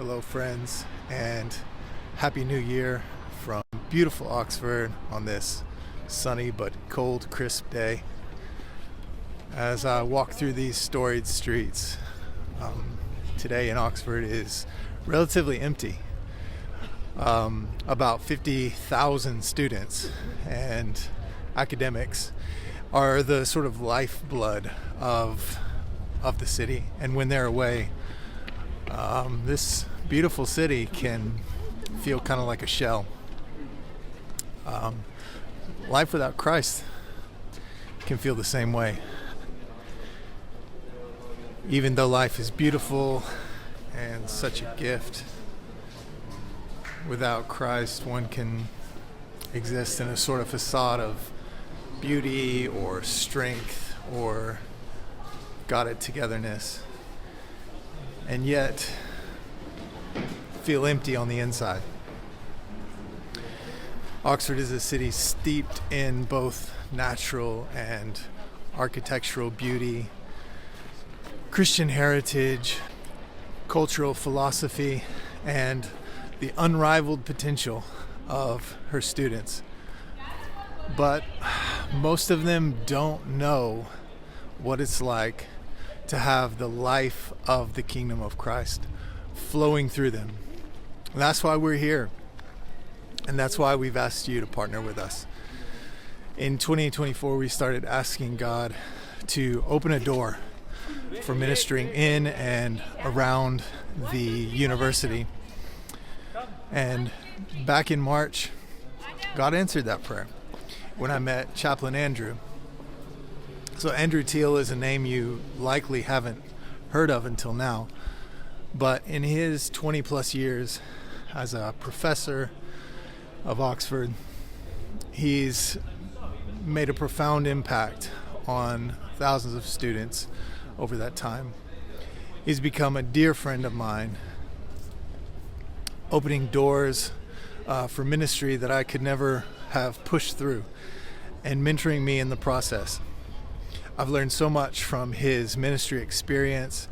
Hello, friends, and Happy New Year from beautiful Oxford on this sunny but cold, crisp day. As I walk through these storied streets, today in Oxford is relatively empty. About 50,000 students and academics are the sort of lifeblood of the city, and when they're away, this beautiful city can feel kind of like a shell. Life without Christ can feel the same way. Even though life is beautiful and such a gift, without Christ one can exist in a sort of facade of beauty or strength or got-it-togetherness, and yet feel empty on the inside. Oxford is a city steeped in both natural and architectural beauty, Christian heritage, cultural philosophy, and the unrivaled potential of her students. But most of them don't know what it's like to have the life of the kingdom of Christ flowing through them. And that's why we're here. And that's why we've asked you to partner with us. In 2024, we started asking God to open a door for ministering in and around the university. And back in March, God answered that prayer when I met Chaplain Andrew. So Andrew Teal is a name you likely haven't heard of until now, but in his 20 plus years as a professor of Oxford, he's made a profound impact on thousands of students over that time. He's become a dear friend of mine, opening doors for ministry that I could never have pushed through, and mentoring me in the process. I've learned so much from his ministry experience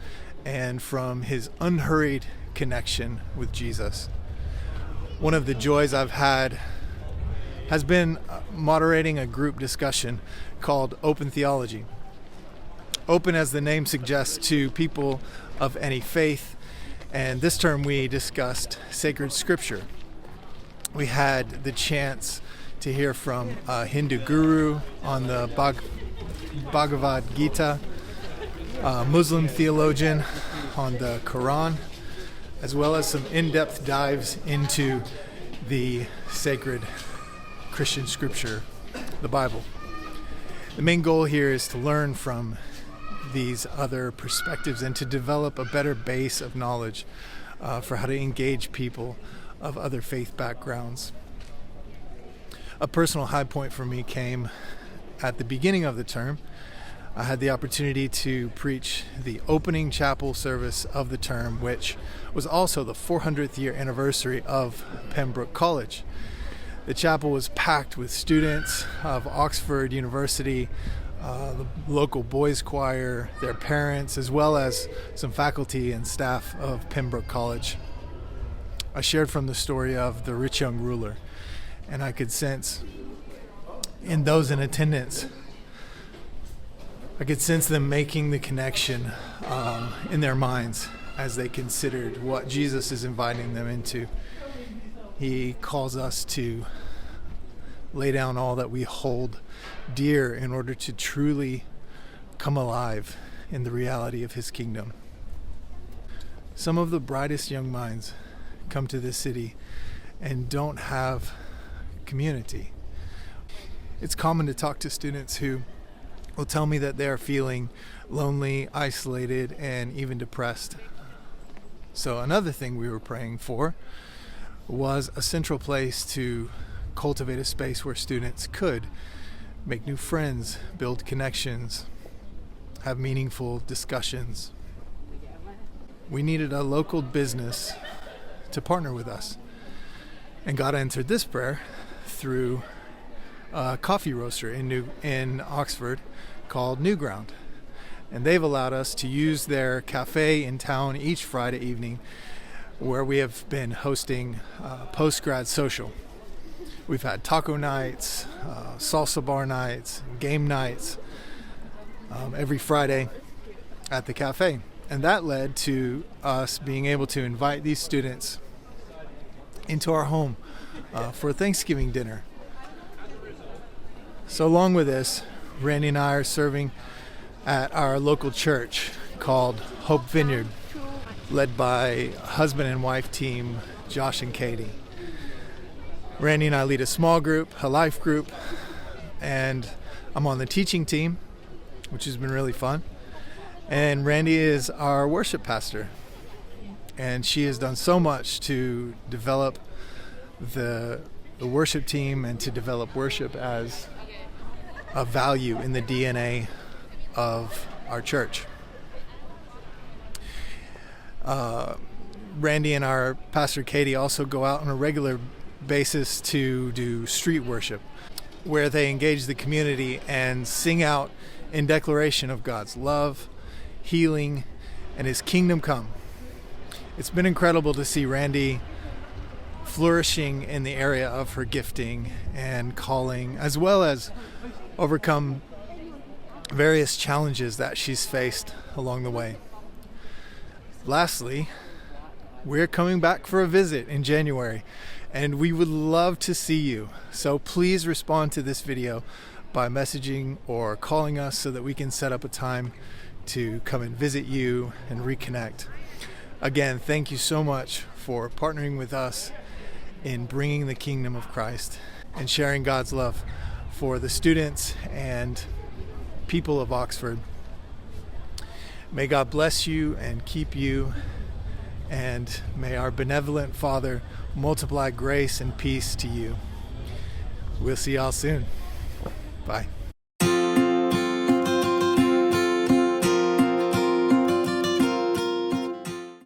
and from his unhurried connection with Jesus. One of the joys I've had has been moderating a group discussion called Open Theology. Open, as the name suggests, to people of any faith, and this term we discussed sacred scripture. We had the chance to hear from a Hindu guru on the Bhagavad Gita, a Muslim theologian on the Quran, as well as some in-depth dives into the sacred Christian scripture, the Bible. The main goal here is to learn from these other perspectives and to develop a better base of knowledge for how to engage people of other faith backgrounds. A personal high point for me came at the beginning of the term. I had the opportunity to preach the opening chapel service of the term, which was also the 400th year anniversary of Pembroke College. The chapel was packed with students of Oxford University, the local boys choir, their parents, as well as some faculty and staff of Pembroke College. I shared from the story of the rich young ruler, and I could sense in those in attendance, I could sense them making the connection in their minds as they considered what Jesus is inviting them into. He calls us to lay down all that we hold dear in order to truly come alive in the reality of his kingdom. Some of the brightest young minds come to this city and don't have community. It's common to talk to students who will tell me that they're feeling lonely, isolated, and even depressed. So another thing we were praying for was a central place to cultivate a space where students could make new friends, build connections, have meaningful discussions. We needed a local business to partner with us. And God answered this prayer through a coffee roaster in Oxford called New Ground. And they've allowed us to use their cafe in town each Friday evening where we have been hosting post-grad social. We've had taco nights, salsa bar nights, game nights every Friday at the cafe. And that led to us being able to invite these students into our home for a Thanksgiving dinner. So along with this, Randy and I are serving at our local church called Hope Vineyard, led by husband and wife team Josh and Katie. Randy and I lead a small group, a life group, and I'm on the teaching team, which has been really fun. And Randy is our worship pastor, and she has done so much to develop the worship team and to develop worship as a value in the DNA of our church. Randy and our pastor Katie also go out on a regular basis to do street worship, where they engage the community and sing out in declaration of God's love, healing, and His kingdom come. It's been incredible to see Randy flourishing in the area of her gifting and calling, as well as overcome various challenges that she's faced along the way. Lastly, we're coming back for a visit in January, and we would love to see you. So please respond to this video by messaging or calling us so that we can set up a time to come and visit you and reconnect. Again, thank you so much for partnering with us in bringing the kingdom of Christ and sharing God's love for the students and people of Oxford. May God bless you and keep you, and may our benevolent Father multiply grace and peace to you. We'll see y'all soon. Bye.